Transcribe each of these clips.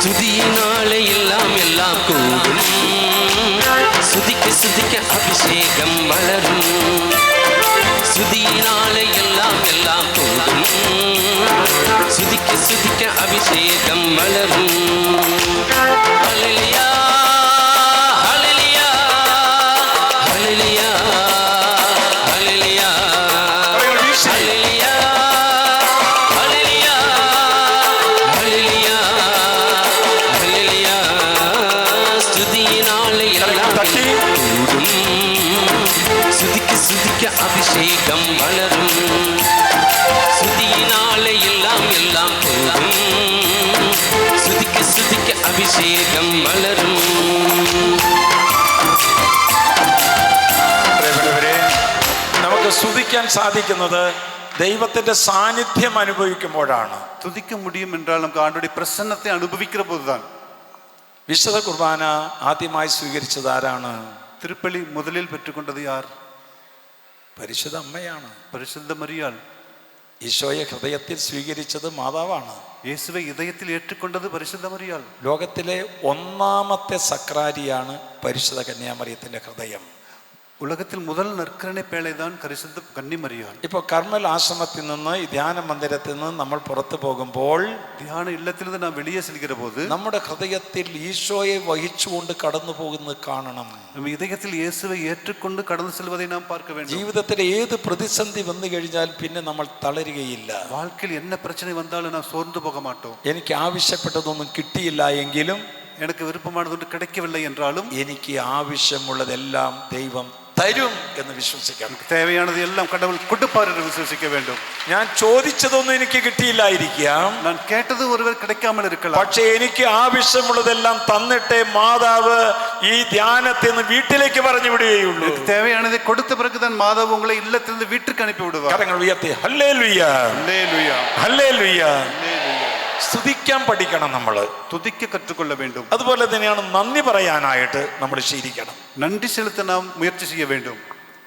സ്തുതിയിനാലെ എല്ലാം എല്ലാം കൂടും. സ്തുതിക്ക് സ്തുതിക്ക് അഭിഷേകം വളരും. സ്തുതിയിനാലെ എല്ലാം എല്ലാം കൂടും. സ്തുതിക്ക് സ്തുതിക്ക് അഭിഷേകം വളരും. ഹല്ലേലൂയ ഹല്ലേലൂയ ഹല്ലേലൂയ ഹല്ലേലൂയ ഹല്ലേലൂയ ഹല്ലേലൂയ ഹല്ലേലൂയ ഹല്ലേലൂയ. സ്തുതിയിനാലെ എല്ലാം കൂടും. സ്തുതിക്ക് സ്തുതിക്ക് അഭിഷേകം വളരും. സ്തുതിയിനാലെ എല്ലാം എല്ലാം കൂടും. സ്തുതിക്ക് സ്തുതിക്ക് അഭിഷേകം വളരും. നമുക്ക് സ്തുതിക്കാൻ സാധിക്കുന്നത് ദൈവത്തിന്റെ സാന്നിധ്യം അനുഭവിക്കുമ്പോഴാണ്. துதிக்க முடியும் என்றால் நமக்கு ஆண்டவருடைய பிரசன்னத்தை அனுபவிக்கிற போதுதான். വിശുദ്ധ കുർബാന ആദ്യമായി സ്വീകരിച്ചത് ആരാണ്? திருப்பலி முதலில் பெற்றுக்கொண்டது யார்? പരിശുദ്ധ അമ്മയാണ്. പരിശുദ്ധ മറിയാൾ. ഈശോയെ ഹൃദയത്തിൽ സ്വീകരിച്ചത് മാതാവാണ്. യേശുവെ இதயத்தில் ஏற்றுக்கொண்டது പരിശുദ്ധ മറിയാൾ. ലോകത്തിലെ ഒന്നാമത്തെ സക്രാരിയാണ് പരിശുദ്ധ കന്യാമറിയത്തിന്റെ ഹൃദയം. ഉലകത്തിൽ முதல் നற்കരുണை പേളൈதான் പരിശുദ്ധ കന്യമറിയാൾ. ഇപ്പോൾ കർമ്മൽ ആശ്രമത്തിൽ നിന്ന് ഈ ധ്യാന മന്ദിരത്തിൽ നിന്ന് നമ്മൾ പുറത്തു പോകുമ്പോൾ, ധ്യാന ഇല്ലത്തിൽ നിന്ന് നാം വെളിയെ ചെല്ലുகிற போது നമ്മുടെ ഹൃദയത്തിൽ ഈശോയെ വഹിച്ചുകൊണ്ട് കടന്നു പോകുന്നത് കാണണം. நம்ம இதயத்தில் இயேசுவை ஏற்றுக்கொண்டு கடந்து செல்வதை நாம் பார்க்க வேண்டும். ജീവിതത്തിലെ ഏത് പ്രതിസന്ധി വന്നു കഴിഞ്ഞാൽ പിന്നെ നമ്മൾ തളരുകയില്ല. வாழ்க்கையில் என்ன பிரச்சனை வந்தாலும் நாம் சோர்ந்து போக மாட்டோம். എനിക്ക് ആവശ്യപ്പെട്ടതൊന്നും കിട്ടിയില്ല എങ്കിലും, எனக்கு விருப்பமானது கிடைக்கவில்லை என்றாலும், എനിക്ക് ആവശ്യമുള്ളതെല്ലാം ദൈവം തരും എന്ന് വിശ്വസിക്കണം. தேவையானது எல்லாம் கடவுள் கொடுப்பார் என்று விசுவாசிக்க வேண்டும். ഞാൻ ചോദിച്ചതൊന്നും എനിക്ക് കിട്ടിയില്ലായിരിക്കാം, நான் കേട്ടത് ஒருவர் கிடைக்காமல் இருக்கலாம். പക്ഷേ എനിക്ക് ആവശ്യമുള്ളതെല്ലാം തന്നിട്ടേ മാതാവ് ഈ ധ്യാനത്തിൽ നിന്ന് വീട്ടിലേക്ക് പറഞ്ഞു വിടുകയുള്ളൂ. தேவையானதை கொடுத்த பிறகுதான் மாதாവ് உங்களை இல்லத்திலிருந்து வீட்டுக்கு அனுப்பி விடுவார். കരങ്ങൾ ഉയർത്തി ഹല്ലേലൂയ ഹല്ലേലൂയ ഹല്ലേലൂയ. ഹല്ലേലൂയ. സ്തുതിക്കാൻ പഠിക്കണം നമ്മൾ. തുതിക്ക കற்றுക്കൊള്ള வேண்டும். അതുപോലെ തന്നെയാണ് നന്ദി പറയാനായിട്ട് നമ്മൾ ശീലിക്കണം. നന്ദി സെലുത്താൻ നാം മുയற்சி ചെയ്യ வேண்டும்.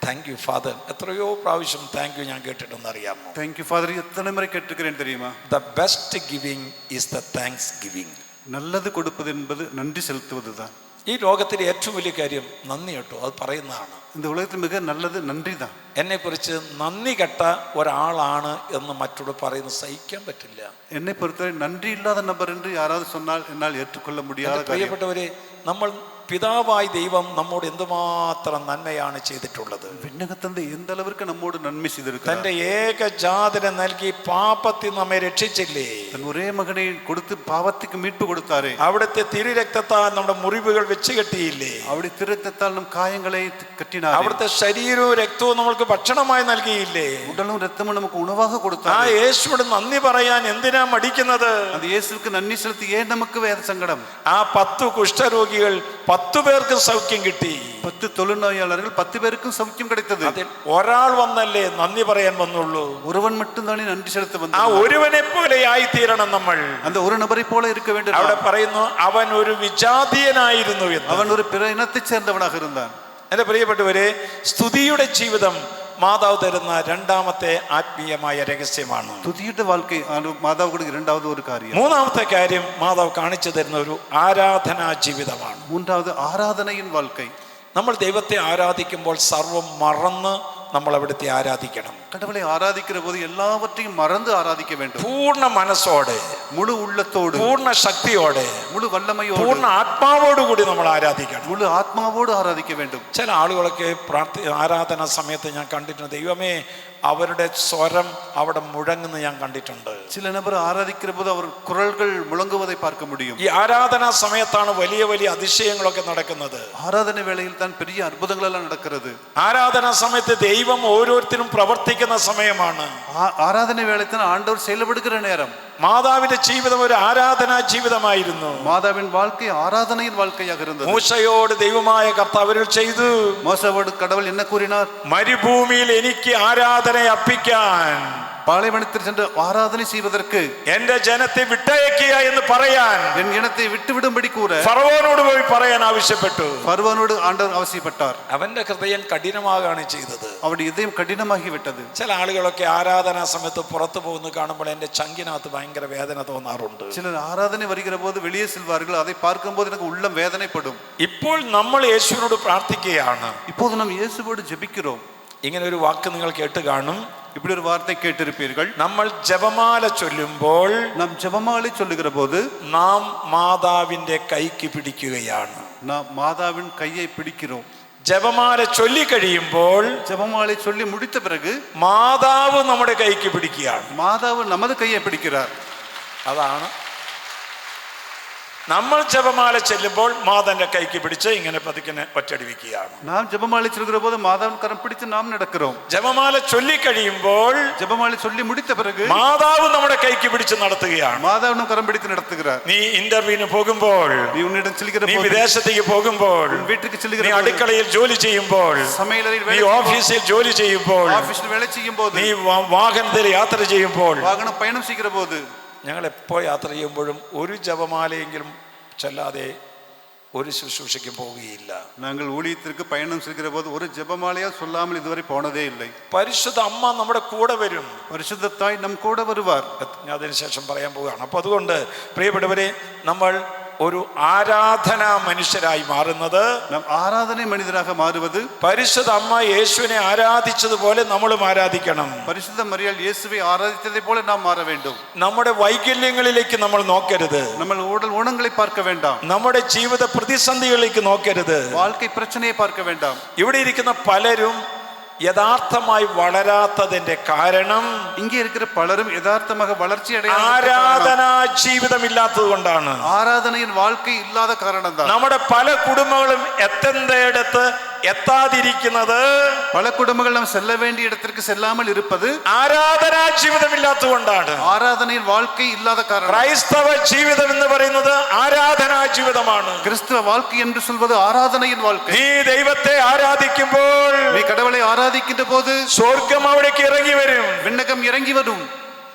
Thank you father. എത്രയോ പ്രാവശ്യം താങ്ക് യു ഞാൻ കേട്ടിട്ടുണ്ടെന്ന് അറിയാമോ? താങ്ക് യു ഫാദർ എത്ര മുறை കേട്ടിരിக்கிறேன் தெரியுமா? The best giving is the thanks giving. നല്ലത് കൊടുപ്പത് என்பது നന്ദി செலுத்துவதுதான். ഈ ലോകത്തിലെ ഏറ്റവും വലിയ കാര്യം നന്ദി കേട്ടോ, അത് പറയുന്നതാണ്. இந்த உலகத்தில் மிக நல்லது நன்றி தான். എന്നെ കുറിച്ച് നന്ദി കെട്ട ഒരാളാണ് എന്ന് മറ്റോട് പറയുന്നത് സഹിക്കാൻ പറ്റില്ല. എന്നെ പൊறுത്തവரை നന്ദി ഇല്ലാத നബർ என்று யாராவது சொன்னால் என்னால் ஏற்றுக்கொள்ள முடியாத காரியம். പ്രിയപ്പെട്ടവരെ, നമ്മൾ പിതാവായി ദൈവം നമ്മോട് എന്തുമാത്രം നന്മയാണ് ചെയ്തിട്ടുള്ളത്. വിണ്ണകത്തന്തെ എന്തളവിற்கு നമ്മോട് നന്മ ചെയ്തിരിക്കുന്നു. തന്റെ ഏകജാതനെ നൽകി പാപത്തിൽ നമ്മെ രക്ഷിച്ചില്ലേ? തൻ ഒരേ മകനെ കൊടുത്ത് പാപത്തിക്ക് മീட்பு കൊടുത്താരേ. അവിടുത്തെ തിരുരക്തത്താൽ നമ്മുടെ മുറിവുകൾ വെച്ച് കെട്ടിയില്ലേ? അവിടെ തിരുരക്തത്താൽ നാം കായങ്ങളെ കെട്ടിനാരേ. അവിടുത്തെ ശരീരവും രക്തവും നമ്മൾക്ക് ഭക്ഷണമായി നൽകിയില്ലേ? ഉടലും രക്തവും നമുക്ക് ഉണവാக ആ കൊടുത്താരേ. യേശുവോട് നന്ദി പറയാൻ എന്തിനാ മടിക്കുന്നത്? അത് യേശുവിற்கு നന്ദി സെലുത്തി ഏൻ നമുക്ക് വേദ സങ്കടം. ആ 10 കുഷ്ഠരോഗികൾ 10 പേർക്ക് സൗഖ്യം കിട്ടി. 10 തൊഴിലാളികൾ 10 പേർക്കും സൗഖ്യം கிடைத்தது. അതിൽ ഒരാൾ വന്നല്ലേ നന്ദി പറയാൻ വന്നുള്ളൂ. ഒരുവൻ மட்டும் தானே നന്ദി സെലുത്ത വന്നത്. ആ ഒരുവനെ പോലെ ആയി തീരണം നമ്മൾ. அந்த ஒரு நபரை போல இருக்க வேண்டும். അവിടെ പറയുന്നു അവൻ ഒരു വിജാതീയനായിരുന്നു എന്ന്. അവൻ ഒരു പിற ഇനത്തെ ചേർന്നവനാக இருந்தான். എന്റെ പ്രിയപ്പെട്ടവരെ, സ്തുതിയുടെ ജീവിതം മാതാവ് തരുന്ന രണ്ടാമത്തെ ആത്മീയമായ രഹസ്യമാണ്. സ്തുതിയുടെ வாழ்க்கை മാതാവ് കൊടുക്കുന്ന രണ്ടാമത്തെ ഒരു കാര്യം. മൂന്നാമത്തെ കാര്യം മാതാവ് കാണിച്ചു തരുന്ന ഒരു ആരാധനാ ജീവിതമാണ്. മൂന്നാമത് ആരാധനയിൻ வாழ்க்கை. നമ്മൾ ദൈവത്തെ ആരാധിക്കുമ്പോൾ സർവം മറന്ന് നമ്മൾ അവിടുത്തെ ആരാധിക്കണം. கடவுளை ஆராதிக்கிற போது எல்லாவற்றையும் மறந்து ஆராதிக்க வேண்டும். പൂർണ്ണ മനസ്സോടെ, മുഴു ഉള്ളത്തോട്, പൂർണ്ണ ശക്തിയോടെ, മുഴു വല്ലമയോട്, പൂർണ്ണ ആത്മാവോട് കൂടി നമ്മൾ ആരാധിക്കണം. മുഴു ആത്മാവോട് ആരാധിക്ക வேண்டும். ചില ആളുകളൊക്കെ ആരാധന സമയത്ത് ഞാൻ കണ്ടിട്ടുണ്ട്, ദൈവമേ അവരുടെ സ്വരം അവിടെ മുഴങ്ങുന്ന ഞാൻ കണ്ടിട്ടുണ്ട്. ചില നബർ ആരാധിക്കുന്ന പോത് അവർ കുരൽകൾ മുഴങ്ങുവதை பார்க்க முடியும். ഈ ആരാധനാ സമയത്താണ് വലിയ വലിയ അതിശയങ്ങളൊക്കെ നടക്കുന്നത്. ആരാധന വേളയിൽ താൻ പെരിയ അത്ഭുതങ്ങളെല്ലാം നടക്കുന്നത്. ആരാധനാ സമയത്ത് ദൈവം ഓരോരുത്തരും പ്രവർത്തിക്കുന്ന സമയമാണ്. ആരാധന വേളയിൽ താൻ ആണ്ടവർ செயல்படுகிற நேரம். മാതാവിന്റെ ജീവിതം ഒരു ആരാധനാ ജീവിതമായിരുന്നു. മാതാവിൻ வாழ்க்கை ആരാധനയിൻ வாழ்க்கையாக இருந்தது. മൂശയോട് ദൈവമായ കർത്താവ് ചെയ്തു. മോശയോട് കടവൾ എന്നെ കൂറിനാർ, മരുഭൂമിയിൽ എനിക്ക് ആരാധന അർപ്പിക്കാൻ பாலைவனத்தில் சென்று ஆராதனை செய்வதற்கு എന്റെ ജനത്തെ വിട്ടയക്കുക എന്ന് പറയാൻ என் இனத்தை விட்டுவிடும்படி கூற ഫറവോനോട് പോയി പറയാൻ ആവശ്യപ്പെട്ടു. பர்வோனோடு ஆண்டவர் அவசியப்பட்டார். അവന്റെ ഹൃദയം കഠിനമാകാണ് ചെയ്തത്. அவருடைய இதயம் கடினமாகிவிட்டது. ചില ആളുകളൊക്കെ ആരാധനാ സമയത്ത് പുറത്തു പോകുന്നത് കാണുമ്പോൾ എന്റെ ചങ്കിനകത്ത് ഭയങ്കര വേദന തോന്നാറുണ്ട്. சிலர் ஆராதனை வருகிற போது வெளியே செல்வார்கள். அதை பார்க்கும்போது எனக்கு உள்ளம் வேதனைப்படும். ഇപ്പോൾ നമ്മൾ യേശുവിനോട് പ്രാർത്ഥിക്കുകയാണ്. இப்போது நாம் இயேசுவோடு ஜெபிக்கிறோம். ഇങ്ങനെ ഒരു വാക്ക് നിങ്ങൾ കേട്ട് കാണും. இப்படி ஒரு வார்த்தை கேட்டிருப்பீர்கள். നമ്മൾ ജപമാല ചൊല്ലുമ്പോൾ நாம் ஜெபமாலை சொல்லுகிற போது നാം മാതാവിന്റെ കൈക്ക് പിടിക്കുകയാണ്. நாம் மாதாவின் கையை பிடிக்கிறோம். ജപമാല ചൊല്ലിക്കഴിയുമ്പോൾ ஜெபமாலை சொல்லி முடித்த பிறகு മാതാവ് നമ്മുടെ കൈക്ക് പിടിക്കുകയാണ്. மாதாவு நமது கையை பிடிக்கிறார். അതാണ് നമ്മൾ ജപമാല ചെല്ലുമ്പോൾ മാതാവിന്റെ കൈക്ക് പിടിച്ച് ഇങ്ങനെ പതുക്കിനെ ഒറ്റടിവിക്കുകയാണ്. நாம் ஜெபமாலை சொல்கிற போது மாதாவின் கரம் பிடித்து நாம் நடக்கிறோம். ജപമാല ചൊല്ലിക്കഴിയുമ്പോൾ ஜெபமாலை சொல்லி முடித்த பிறகு മാതാവ് നമ്മുടെ കൈക്ക് പിടിച്ച് നടത്തുകയാണ്. மாதாவின் கரம் பிடித்து நடத்துகிறார். നീ ഇന്റർവ്യൂവിന് പോകുമ്പോൾ, நீ உன்னிடம் செல்கிற നീ போது, വിദേശത്തേക്ക് പോകുമ്പോൾ, வீட்டுக்கு செல்கிற നീ போது, അടുക്കളയിൽ ജോലി ചെയ്യുമ്പോൾ, சமையலறையில் നീ வேலை ഓഫീസിൽ ജോലി ചെയ്യുമ്പോൾ, ஆபீஸ்ல வேலை செய்யும் போது, നീ വാഹനത്തിൽ യാത്ര ചെയ്യുമ്പോൾ, வாகனம் பயணம் செய்கிற போது, ഞങ്ങൾ എപ്പോൾ യാത്ര ചെയ്യുമ്പോഴും ഒരു ജപമാലയെങ്കിലും ചൊല്ലാതെ ഒരു ശുശ്രൂഷയ്ക്കും പോവുകയില്ല. நாங்கள் ஊழியத்திற்கு பயணம் செய்கிற போது ஒரு ஜெபமாலையா சொல்லாமல் இதுவரை போனதே இல்லை. പരിശുദ്ധ അമ്മ നമ്മുടെ കൂടെ വരും. പരിശുദ്ധ തായ് നം കൂടെ വരുവാർ. ഞാൻ അതിനുശേഷം പറയാൻ പോവുകയാണ്. അപ്പൊ അതുകൊണ്ട് പ്രിയപ്പെട്ടവരെ, നമ്മൾ ഒരു ആരാധനാ മനുഷ്യരായി മാറുന്നത്, നാം ആരാധന മനുഷ്യരാக മാറുவது, പരിശുദ്ധ അമ്മ യേശുവിനെ ആരാധിച്ചതുപോലെ നമ്മളും ആരാധിക്കണം. പരിശുദ്ധ മറിയാൾ യേശുവെ ആരാധിച്ചതേ പോലെ നാം മാറ வேண்டும். നമ്മുടെ വൈകല്യങ്ങളിലേക്ക് നമ്മൾ നോക്കരുത്. നമ്മൾ ഉടൽ ஊனங்களை பார்க்க வேண்டாம். നമ്മുടെ ജീവിത പ്രതിസന്ധികളിലേക്ക് നോക്കരുത്. வாழ்க்கை பிரச்சனையை பார்க்க வேண்டாம். ഇവിടെ ഇരിക്കുന്ന പലരും യഥാർത്ഥമായി വളരാത്തതിന്റെ കാരണം ഇங்கே இருக்கிற പലരും യഥാർത്ഥமாக വളർച്ച അടയാതെ ആരാധനാ ജീവിതമില്ലാത്തത് കൊണ്ടാണ്. ആരാധനയിൽ வாழ்க்கை ഇല്ലാത്ത കാരണം தான். നമ്മുടെ പല കുടുംബങ്ങളും എത്തേണ്ടയിടത്ത് എത്താതിരിക്കുന്നത്, പല കുടുംബങ്ങൾ നാം செல்ல வேண்டிய இடத்திற்கு செல்லாமல் இருப்பது ആരാധനാ ജീവിതമില്ലാത്തതുകൊണ്ടാണ്. ആരാധനയിൽ வாழ்க்கை ഇല്ലാത്ത കാരണം. ക്രൈസ്തവ ജീവിതം എന്ന് പറയുന്നത് ആരാധനാ ജീവിതമാണ്. ക്രിസ്തവ வாழ்க்கை என்று சொல்வது ஆராதனையின் வாழ்க்கை. നീ ദൈവത്തെ ആരാധിക്കുമ്പോൾ, നീ കടവളെ ആരാധിക്കുന്ന പോത് സ്വർഗം അവിടേക്ക് ഇറങ്ങി വരും. വിണ്ണകം ഇറങ്ങി വരും.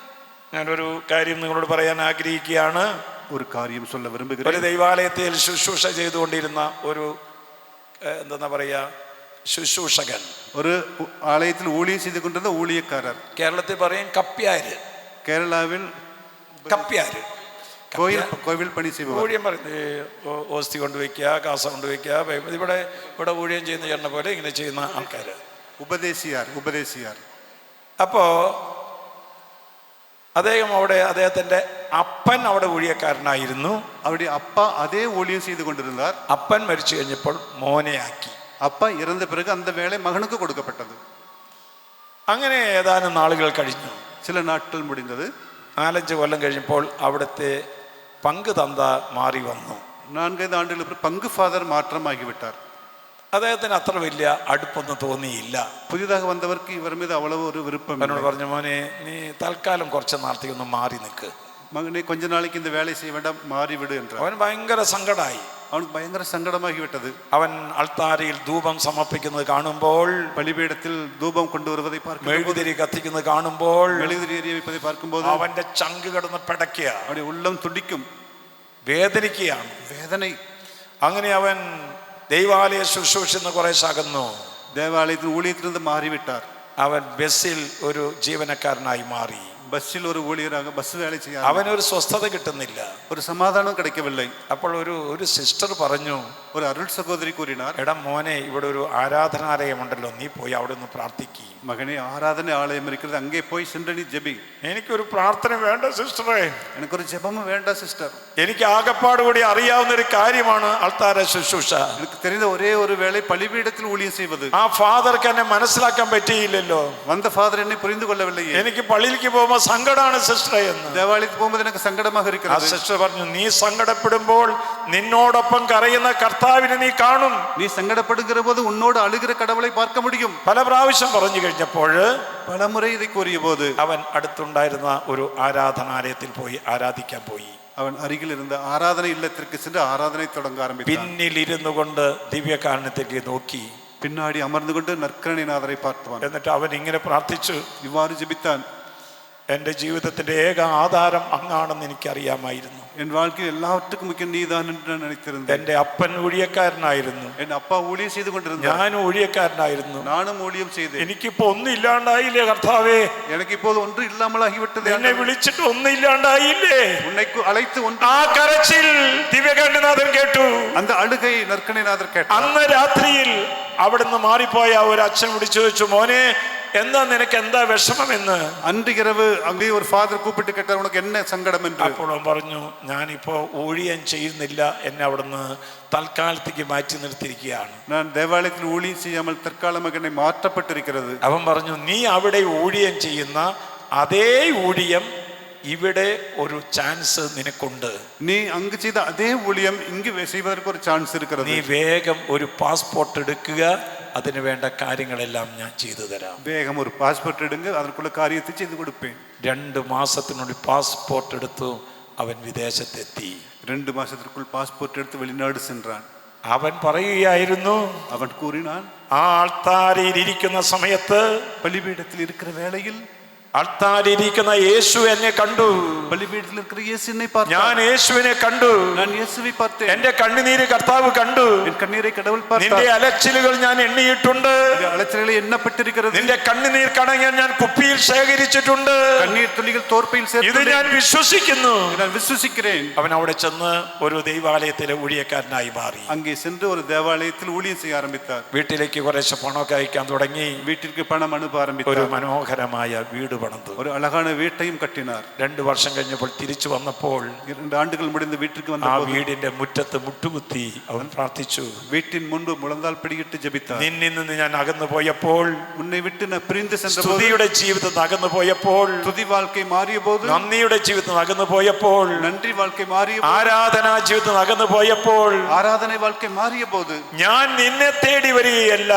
ഞാനൊരു കാര്യം നിങ്ങളോട് പറയാൻ ആഗ്രഹിക്കുകയാണ്. ഒരു കാര്യം சொல்ல ഒരു വിரும்புகிறேன். ദൈവാലയത്തിൽ ശുശ്രൂഷ ചെയ്തുകൊണ്ടിരുന്ന ഒരു എന്താ പറയാ ശുശ്രൂഷകൻ, ഒരു ആലയത്തിൽ ഊഴിയം ചെയ്തു കൊണ്ടിരുന്ന ഊഴിയക്കാരർ, കേരളത്തിൽ പറയും കപ്പ്യാര്, കേരളാവിൽ കപ്പ്യാര്, കോവിൽ പണി ചെയ്യുക. ഊഴിയം പറയുന്നത് ഓസ്തി കൊണ്ടുവയ്ക്കുക, കാസ കൊണ്ടുവയ്ക്കുക. ഇവിടെ ഊഴിയം ചെയ്യുന്ന ചേട്ടനെ പോലെ ഇങ്ങനെ ചെയ്യുന്ന ആൾക്കാർ, ഉപദേശിയാർ. അപ്പോ അദ്ദേഹത്തിന്റെ അപ്പൻ അവിടെ ഊഴിയക്കാരനായിരുന്നു. അവിടെ അപ്പ അതേ ഊഴിയം ചെയ്തുകൊണ്ടിരുന്നാർ. അപ്പൻ മരിച്ചു കഴിഞ്ഞപ്പോൾ മോനെ ആക്കി. അപ്പ ഇറന്ന പിറகு அந்த വേളை മകനുക്ക് കൊടുക്കപ്പെട്ടത്. അങ്ങനെ ഏതാനും നാളുകൾ കഴിഞ്ഞു. ചില നാட்கள் முடிந்தது. 4-5 കൊല്ലം കഴിഞ്ഞപ്പോൾ അവിടുത്തെ പങ്ക് തന്ത മാറി വന്നു. 4-5 ആണ്ടുകൾക്ക് പങ്ക് ഫാദർ മാറ്റമാകിവിട്ടാർ. അദ്ദേഹത്തിന് അത്ര വലിയ അടുപ്പൊന്നും തോന്നിയില്ല. പുതിയതായി വന്നവർക്ക് ഇവർ മീത് അവളവ് ഒരു വിരുപ്പം. എന്നോട് പറഞ്ഞു, മോനെ നീ തൽക്കാലം കുറച്ച് നാളത്തേക്ക് ഒന്ന് മാറി നിൽക്ക്, മകനെ കൊഞ്ച നാളേക്ക് இந்த വേല ചെയ്യ വേണ്ട, മാറി വിട് என்றார். അവൻ ഭയങ്കര സങ്കടമായി. അവർക്ക് ഭയങ്കര സങ്കടമാക്കി വിട്ടത്. അവൻ അൾത്താരയിൽ ധൂപം സമർപ്പിക്കുന്നത് കാണുമ്പോൾ, ബലിപീഠത്തിൽ ധൂപം കൊണ്ടുവരുവதை பார்க்கும்போது, മെഴുകുതിരി കത്തിക്കുന്നത് കാണുമ്പോൾ, മെഴുകുതിരി എരിയുവதை பார்க்கும்போது അവന്റെ ചങ്ക് കിടന്ന് പിടയ്ക്കുക, അവന്റെ ഉള്ളം തുടിക്കും, വേദനിക്കുകയാണ്. വേദന. അങ്ങനെ അവൻ ദൈവാലയ ശുശ്രൂഷിന്ന് കുറെ അകന്നു. ദേവാലയത്തിൽ ഊഴിയത്തിൽ നിന്ന് മാറിവിട്ടാർ. അവൻ ബസ്സിൽ ഒരു ജീവനക്കാരനായി മാറി. ബസ്സിൽ ഒരു ഊഴിയരാக ബസ് വേല ചെയ്യാൻ അവനൊരു സ്വസ്ഥത കിട്ടുന്നില്ല, ഒരു സമാധാനം കിടക്കവില്ലേ. അപ്പോൾ ഒരു സിസ്റ്റർ പറഞ്ഞു, ഒരു അരുൾ സഹോദരി കൂറിനാർ, എടാ മോനെ, ഇവിടെ ഒരു ആരാധനാലയമുണ്ടല്ലോ, നീ പോയി അവിടെ ഒന്ന് പ്രാർത്ഥിക്കുക. മകനെ, ആരാധന ആലയം ഇരിക്കുന്നത്, അങ്ങേ പോയി സെன்று നീ ജപി. എനിക്കൊരു പ്രാർത്ഥന വേണ്ട സിസ്റ്ററെ, എനിക്കൊരു ജപം വേണ്ട സിസ്റ്റർ. എനിക്ക് ആകപ്പാട് കൂടി അറിയാവുന്ന ഒരു കാര്യമാണ് അൾത്താര ശുശ്രൂഷ. എനിക്ക് தெரிந்த ഒരേ ഒരു വേളை പള്ളിപീഠത്തിൽ ഊഴിയം ചെയ്യുന്നത്. ആ ഫാദർക്ക് എന്നെ മനസ്സിലാക്കാൻ പറ്റിയില്ലല്ലോ. വന്ന ഫാദർ എന്നെ പുരിந்து കൊള്ളവില്ലേ. എനിക്ക് പള്ളിയിലേക്ക് പോകുമ്പോൾ സങ്കടമാണ് സിസ്റ്ററെ എന്ന്. ദേവാലയത്തിൽ പോകുമ്പോൾ എനിക്ക് സങ്കടமாக ആ സിസ്റ്റർ പറഞ്ഞു, നീ സങ്കടപ്പെടുമ്പോൾ നിന്നോടൊപ്പം കരയുന്ന കർത്താവിനെ നീ കാണും. നീ സങ്കടപ്പെടുகிற போது ഉന്നോട് അഴുകിற കടവളை பார்க்க முடியும். പല പ്രാവശ്യം പറഞ്ഞു കഴിഞ്ഞപ്പോൾ, പലമുறை ഇதை കൂറിയ போது, അവൻ അടുത്തുണ്ടായിരുന്ന ഒരു ആരാധനാലയത്തിൽ പോയി ആരാധിക്കാൻ പോയി. അവൻ അരികിലിരുന്ന ആരാധന ഇല്ലത്തിற்கு சென்று ആരാധനയെ തുടങ്ങ ആരംഭിച്ചു. പിന്നിലിരുന്നു കൊണ്ട് ദിവ്യകാരുണ്യത്തിലേക്ക് നോക്കി, പിന്നാടി അമർന്നുകൊണ്ട് നற்கருணைநாதரை பார்த்தான். എന്നിട്ട് അവൻ ഇങ്ങനെ പ്രാർത്ഥിച്ചു, ഇവാறு ജപിത്താൻ, എൻ്റെ ജീവിതത്തിൻ്റെ ഏക ആധാരം അങ്ങാണെന്ന് എനിക്കറിയാമായിരുന്നു. என் வாழ்க்கையில் எல்லாவற்றுக்கும் முக்கியம் நீதான் என்று நான் நினைத்திருந்தேன். എൻ്റെ അപ്പൻ ഊഴിയക്കാരനായിരുന്നു, என் அப்பா ஊழியம் செய்து கொண்டிருந்தார், ഞാൻ ഊഴിയക്കാരനായിരുന്നു. நானும் ஊழியம் செய்தேன். എനിക്കിപ്പോ ഒന്നും ഇല്ലാണ്ടായില്ലേ കർത്താവേ? எனக்கு இப்போது ஒன்று இல்லாமலாகிவிட்டது. എന്നെ വിളിച്ചിട്ട് ഒന്നും ഇല്ലാണ്ടായില്ലേ? உன்னை அழைத்து ஒன்று. ആ കരച്ചിൽ ദിവ്യകണ്ഠനാഥൻ കേട്ടു. அந்த அழுகை நற்கணைநாதர் கேட்டார். അന്ന് രാത്രിയിൽ അവിടുന്ന് മാറിപ്പോയ ഒരു അച്ഛൻ വിളിച്ചു ചോദിച്ചു, മോനെ എന്താ നിനക്ക് എന്താ വിഷമമെന്ന്. அன்று இரவு அங்கே ஒரு ஃபாதர் கூப்பிட்டு கேட்டார், உனக்கு என்ன சங்கடம் என்று. അപ്പോൾ അവൻ പറഞ്ഞു, ഞാനിപ്പോ ഊഴിയം ചെയ്യുന്നില്ല, എന്നെ അവിടുന്ന് തൽക്കാലത്തേക്ക് മാറ്റി നിർത്തിയിരിക്കുകയാണ്. நான் தேவாலயத்தில் ஊழியம் செய்யாமல் தற்காலமாக என்னை மாற்றப்பட்டிருக்கிறது. അവൻ പറഞ്ഞു, നീ അവിടെ ഊഴിയം ചെയ്യുന്ന അതേ ഊഴിയം ഇവിടെ ഒരു ചാൻസ് നിനക്കുണ്ട്. நீ அங்கு செய்த அதே ஊழியம் இங்கு செய்வதற்கு ஒரு சான்ஸ் இருக்கிறது. നീ വേഗം ഒരു പാസ്പോർട്ട് എടുക്കുക, അതിന് വേണ്ട കാര്യങ്ങളെല്ലാം ഞാൻ ചെയ്തു തരാം. வேகம் ஒரு பாஸ்போர்ட் எடுங்க, அதற்குள்ள காரியத்தை செய்து கொடுப்பேன். 2 മാസത്തിനുള്ളിൽ പാസ്പോർട്ട് എടുത്തു അവൻ വിദേശത്തെത്തി. 2 மாசத்திற்குள் பாஸ்போர்ட் எடுத்து வெளிநாடு சென்றான். അവൻ പറയുകയായിരുന്നു, அவன் கூறினான், ആ ആൾത്താരയിൽ ഇരിക്കുന്ന സമയത്ത്, பலிபீடத்தில் இருக்கிற வேளையில் ആൾത്താരിയിരിക്കുന്ന യേശു എന്നെ കണ്ടു. பலிபீடத்தில் இருக்கிற இயேசு என்னை பார்த்தார். ഞാൻ യേശുവിനെ കണ്ടു. நான் இயேசுவை பார்த்தேன். എന്റെ കണ്ണുനീര് കർത്താവ് കണ്ടു. என் കണ്ണീரை கடவுள் பார்த்தார். നിന്റെ അലച്ചിലുകൾ ഞാൻ എണ്ണിയിട്ടുണ്ട്. அலச்சல்களை எண்ணப்பட்டிருக்கிறது. നിന്റെ കണ്ണുനീർ കണങ്ങൾ ഞാൻ കുപ്പിയിൽ ശേഖരിച്ചിട്ടുണ്ട്. കണ്ണീർ തുള്ളികൾ തോർപ്പയിൽ ഇത് சேர்த்து ഞാൻ വിശ്വസിക്കുന്നു. நான் விசுவாசிக்கிறேன். അവൻ അവിടെ ചെന്ന് ഒരു ദൈവാലയത്തിലെ ഊഴിയക്കാരനായി മാറി. அங்கே சென்று ஒரு தேவாலயத்தில் ஊழியம் செய்ய ஆரம்பித்தார். വീട്ടിലേക്ക് കുറേശ്ശെ പണമൊക്കെ അയക്കാൻ തുടങ്ങി. வீட்டிற்கு பணம் அனுப்ப ഒരു ஆரம்பித்தார். മനോഹരമായ വീട് പണിതു. ஒரு அழகான வீட்டையும் கட்டினார். 2 വർഷം കഴിഞ്ഞപ്പോൾ തിരിച്ചു വന്നപ്പോൾ 2 ஆண்டுகள் முடிந்து வீட்டிற்கு ആ வந்தபோது വീടിന്റെ മുറ്റത്ത് മുട്ടുകുത്തി അവൻ പ്രാർത്ഥിച്ചു. வீட்டின் முன்பு முழந்தால் பிடியிட்டு ஜெபித்தார். നിന്നിൽ നിന്ന് ഞാൻ അകന്നു പോയപ്പോൾ, உன்னை விட்டு நான் பிரிந்து சென்றபோது, സ്തുതിയുടെ ജീവിതത്തിൽ അകന്നു പോയപ്പോൾ, துதி வாழ்க்கை മാറിയ போது, നന്ദിയുടെ ജീവിതത്തിൽ അകന്നു പോയപ്പോൾ, நன்றி வாழ்க்கை மாறிய போது, ആരാധനാ ജീവിതത്തിൽ അകന്നു പോയപ്പോൾ, ആരാധന வாழ்க்கை മാറിയ போது, ഞാൻ നിന്നെ തേടി വരികയല്ല,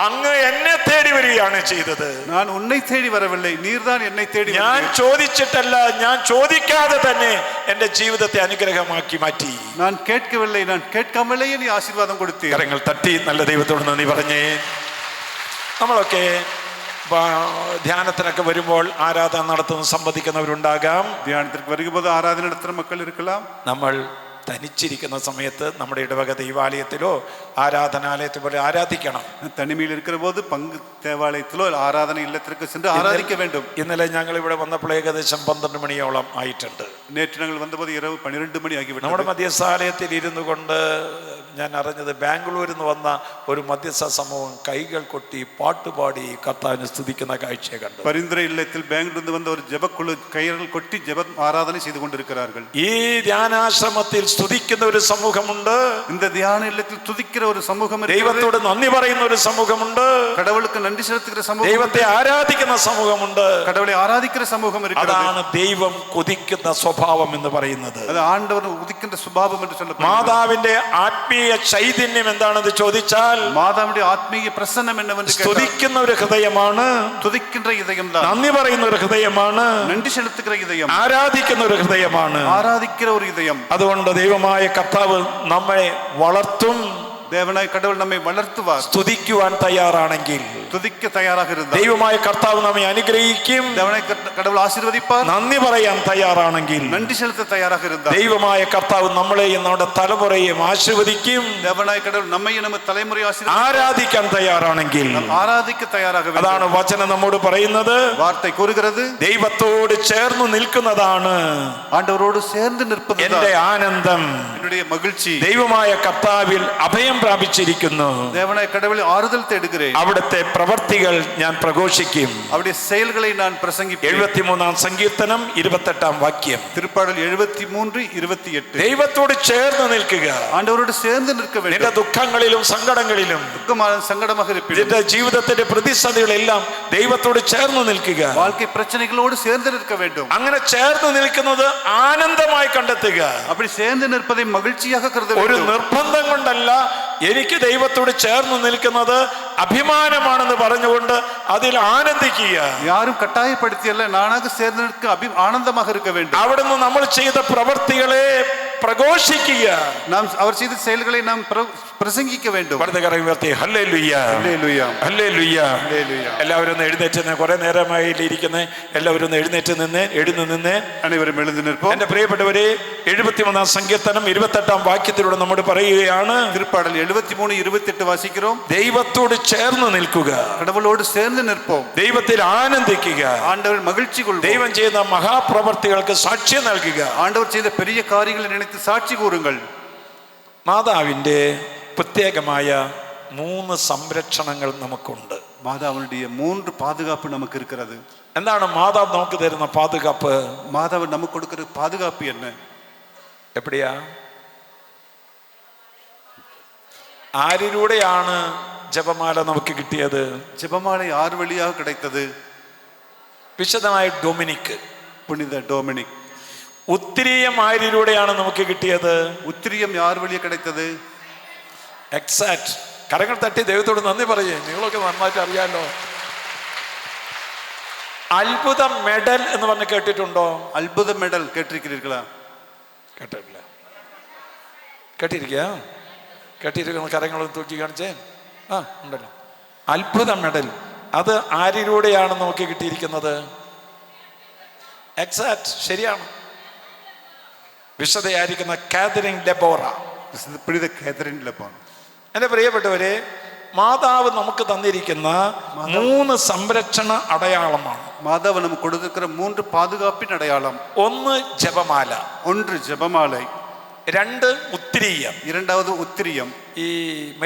അങ്ങ് എന്നെ തേടി വരികയാണ് ചെയ്തത്. நான் உன்னை தேடி வரவில்லை, நீர்தான் என்னை தேடி ഞാൻ வந்தீர். ചോദിച്ചിട്ടല്ല, ഞാൻ ചോദിക്കാതെ തന്നെ എന്റെ ജീവിതത്തെ അനുഗ്രഹമാക്കി മാറ്റി. நான் கேட்கவில்லை, நான் கேட்காமலேயே நீ ஆசீர்வாதம் கொடுத்தீர். കരങ്ങൾ തട്ടി നല്ല ദൈവത്തോട് നന്ദി പറഞ്ഞേ. നമ്മളൊക്കെ ധ്യാനത്തിനൊക്കെ വരുമ്പോൾ ആരാധന നടത്തുന്ന സംബന്ധിക്കുന്നവരുണ്ടാകാം. தியானத்திற்கு வரும்போது ஆராதனை நடத்துகிற மக்கள் இருக்கலாம். നമ്മൾ തനിച്ചിരിക്കുന്ന സമയത്ത് നമ്മുടെ ഇടവക ദൈവാലയത്തിലോ ആരാധനാലയത്തിൽ പോലെ ആരാധിക്കണം. தனிமையில் இருக்கிற போது பங்கு தேவாலயத்திலோ ஆராதனை இல்லத்திற்கு சென்று ஆராதிக்க வேண்டும். ഇന്നലെ ഞങ്ങൾ ഇവിടെ വന്നപ്പോൾ ഏകദേശം 12 മണിയോളം ആയിട്ടുണ്ട്. நேற்று நாங்கள் வந்தபோது இரவு 12 മണി ആകിവിട്ടു. നമ്മുടെ മധ്യസ്ഥാലയത്തിൽ ഇരുന്നു കൊണ്ട് ഞാൻ അറിഞ്ഞത് ബാംഗ്ലൂരിൽ നിന്ന് വന്ന ഒരു മധ്യസ്ഥ സമൂഹം കൈകൾ കൊട്ടി പാട്ടുപാടി കർത്താവിനെ സ്തുതിക്കുന്ന കാഴ്ചയെ കണ്ടു. பரிந்துரை இல்லத்தில் பெங்களூரிலிருந்து வந்த ஒரு ஜெபக்குழு கைகள் கொட்டி ஜெப ஆராதனை செய்து கொண்டிருக்கிறார்கள். ഈ ധ്യാനാശ്രമത്തിൽ സ്തുതിക്കുന്ന ഒരു സമൂഹമുണ്ട്. இந்த தியான இல்லத்தில் துதிக்கிற ஒரு சமூகம் இருக்கிறது. ദൈവത്തോട് നന്ദി പറയുന്ന ഒരു സമൂഹമുണ്ട്. கடவுளுக்கு நன்றி செலுத்துகிற சமூகம். ദൈവത്തെ ആരാധിക്കുന്ന സമൂഹമുണ്ട്. கடவுளை ஆராதிக்கிற சமூகம் இருக்கிறது. അതാണ് ദൈവം കൊതിക്കുന്ന സ്വഭാവം എന്ന് പറയുന്നത്. அது ஆண்டவர் உதிக்கின்ற சுபாவம் என்று சொல்லப்படுகிறது. മാതാവിന്റെ ആത്മീയ ചൈതന്യം എന്താണെന്ന് ചോദിച്ചാൽ, மாதாவுடைய ஆத்மீக பிரசன்னம் என்னவென்று கேட்டால், സ്തുതിക്കുന്ന ഒരു ഹൃദയമാണ്, துதிக்கின்ற இதயம் தான். നന്ദി പറയുന്ന ഒരു ഹൃദയമാണ്, நன்றி செலுத்துகிற இதயம், ആരാധിക്കുന്ന ഒരു ഹൃദയമാണ്. ஆராதிக்கிற ஒரு இதயம். അതുകൊണ്ട് ദൈവമായ കർത്താവ് നമ്മെ വളർത്തും. தேவனாய் கடவுள் நம்மை வளர்த்துவார். സ്തുതിക്കുവാൻ തയ്യാറാണെങ്കിൽ துதிக்க தயாராக இருந்தார். ദൈവമായ കർത്താവ് നമ്മെ അനുഗ്രഹിക്കും. தேவனாய் கடவுள் ஆசீர்வதிப்பார். നന്ദി പറയാൻ തയ്യാറാണെങ്കിൽ நன்றி செலுத்த தயாராக இருந்தார். ദൈവമായ കർത്താവ് നമ്മളെയും നമ്മുടെ തലമുറയെയും ആശീർവദിക്കും. தேவனாய் கடவுள் நம்மையும் நம்ம தலைமுறை ആരാധിക്കാൻ തയ്യാറാണെങ്കിൽ, ஆராதிக்க தயாராக வேண்டும். അതാണ് വചനം നമ്മോട് പറയുന്നത്. வார்த்தை கூறுகிறது, ദൈവത്തോട് ചേർന്ന് നിൽക്കുന്നതാണ് ஆண்டவரோடு சேர்ந்து நிற்பது എന്റെ ആനന്ദം. என்னுடைய மகிழ்ச்சி. ദൈവമായ കർത്താവിൽ അഭയം പ്രാപിച്ചിരിക്കുന്നു. தேவனாய் கடவுளை ஆறுதல் தேடுகிறேன். അവിടുത്തെ പ്രവർത്തികൾ ഞാൻ പ്രഘോഷിക്കും. அவருடைய செயல்களை நான் பிரசங்கிப்பேன். 73-ാം സങ്കീർത്തനം 28-ാം വാക്യം. திருப்பாடல் 73:28. ദൈവത്തോട് ചേർന്ന് നിൽക്കുക. ஆண்டவரோடு சேர்ந்து நிற்க നിന്റെ வேண்டும். ദുഃഖങ്ങളിലും സങ്കടങ്ങളിലും துக்கமான சங்கடமாக இருப்பினும், നിന്റെ ജീവിതത്തിന്റെ പ്രതിസന്ധികളെല്ലാം ദൈവത്തോട് ചേർന്ന് നിൽക്കുക. வாழ்க்கை பிரச்சனைகளோடு சேர்ந்து நிற்க வேண்டும். അങ്ങനെ ചേർന്ന് നിൽക്കുന്നത് ആനന്ദമായി കണ്ടെത്തുക. அப்படி சேர்ந்து நிற்பதை மகிழ்ச்சியாக கருத ഒരു வேண்டும். നിർബന്ധം കൊണ്ടല്ല, എനിക്ക് ദൈവത്തോട് ചേർന്ന് നിൽക്കുന്നത് അഭിമാനമാണെന്ന് പറഞ്ഞുകൊണ്ട് അതിൽ ആനന്ദിക്കുക. யாரும் கட்டாயப்படுத்தியல்ல, நானாக சேர்ந்து நிற்க ஆனந்தமாக இருக்க வேண்டும். അവിടുന്ന് നമ്മൾ ചെയ്ത പ്രവൃത്തികളെ പ്രഘോഷിക്കുക. நாம் அவர் செய்த செயல்களை நாம் പ്രസംഗിക്ക വേണ്ടും. വലത് കരം ഉയർത്തി ഹല്ലേലൂയ, ഹല്ലേലൂയ, ഹല്ലേലൂയ. ഹല്ലേലൂയ. എല്ലാവരും ഒന്ന് എഴുന്നേറ്റ് നിന്ന്, കുറെ നേരമായി ഇരിക്കുന്നത്, എല്ലാവരും ഒന്ന് എഴുന്നേറ്റ് നിന്ന് അനേവരും എഴുതി നിൽപ്പோம். എന്റെ പ്രിയപ്പെട്ടവരെ, 71 സങ്കീർത്തനം 28 വാക്യത്തിലൂടെ നമ്മോട് പറയുകയാണ്, திருப்பாடல் 73:28 വാസിக்கிறோம். ദൈവത്തോട് ചേർന്ന് നിൽക്കുക, കടവളോട് ചേർന്ന് നിൽப்போம். ദൈവത്തിൽ ആനന്ദിക്കുക, ആണ്ടവർ മகிழ்ச்சி കൊള്ളുക, ദൈവം ചെയ്യുന്ന മഹാപ്രവർത്തികൾക്ക് സാക്ഷ്യം നൽകുക. ആണ്ടവർ ചെയ്ത പെരിയ കാര്യങ്ങളെ നിனைத்து സാക്ഷി കൂറുങ്ങൾ. മാതാവിന്റെ പ്രത്യേകമായ 3 സംരക്ഷണങ്ങൾ നമുക്കുണ്ട്. മാതാവിനുடைய 3 பாதுகாப்பு நமக்கு இருக்கிறது. എന്താണ് മാതാവ് നമുക്ക് തരുന്ന പാതുകാപ്പ്? മാതാവ് നമുക്ക് കൊടുക്കുന്ന പാതുകാപ്പ് என்ன? എപ്പടിയാ? ആരിലൂടെയാണ് ജപമാല നമുക്ക് കിട്ടിയത്? ജപമാല ആർ വഴിயாக கிடைத்தது? വിശദമായി ഡൊമിനിക്, പുനിത ഡൊമിനിക്. ഉത്തിരീയം ആരിലൂടെയാണ് നമുക്ക് കിട്ടിയത്? ഉത്തിരീയം യാർ വഴിயாக கிடைத்தது? എക്സാക്ട്. കരങ്ങൾ തട്ടി ദൈവത്തോട് നന്ദി പറയേ. നിങ്ങളൊക്കെ നന്നായിട്ട് അറിയാലോ. അത്ഭുത മെഡൽ എന്ന് പറഞ്ഞ് കേട്ടിട്ടുണ്ടോ? അത്ഭുത മെഡൽ കേട്ടിരിക്കുന്നീர்களா? കേട്ടിട്ടില്ല. കേട്ടിരിക്കുന്ന കരങ്ങളൊന്ന് തൂക്കി കാണിച്ചേ. ഉണ്ടല്ലോ. അത്ഭുത മെഡൽ അത് ആരിലൂടെയാണ് നമുക്ക് കിട്ടിയിരിക്കുന്നത്? എക്സാക്ട്, ശരിയാണ്. വിശുദ്ധയായിരിക്കുന്ന കാതറിൻ ഡെബോറ. പുനിത കാതറിൻ ഡെബോറ. എൻ്റെ പ്രിയപ്പെട്ടവരെ, മാതാവ് നമുക്ക് തന്നിരിക്കുന്ന 3 സംരക്ഷണ അടയാളമാണ്. മാതാവ് നമുക്ക് കൊടുത്തിരിക്കുന്ന 3 പാതുകാപ്പിൻ അടയാളം. 1 ജപമാല, 1 ജപമാല, 2 ഉത്തിരീയം. രണ്ടാമത് ഉത്തിരീയം. ഈ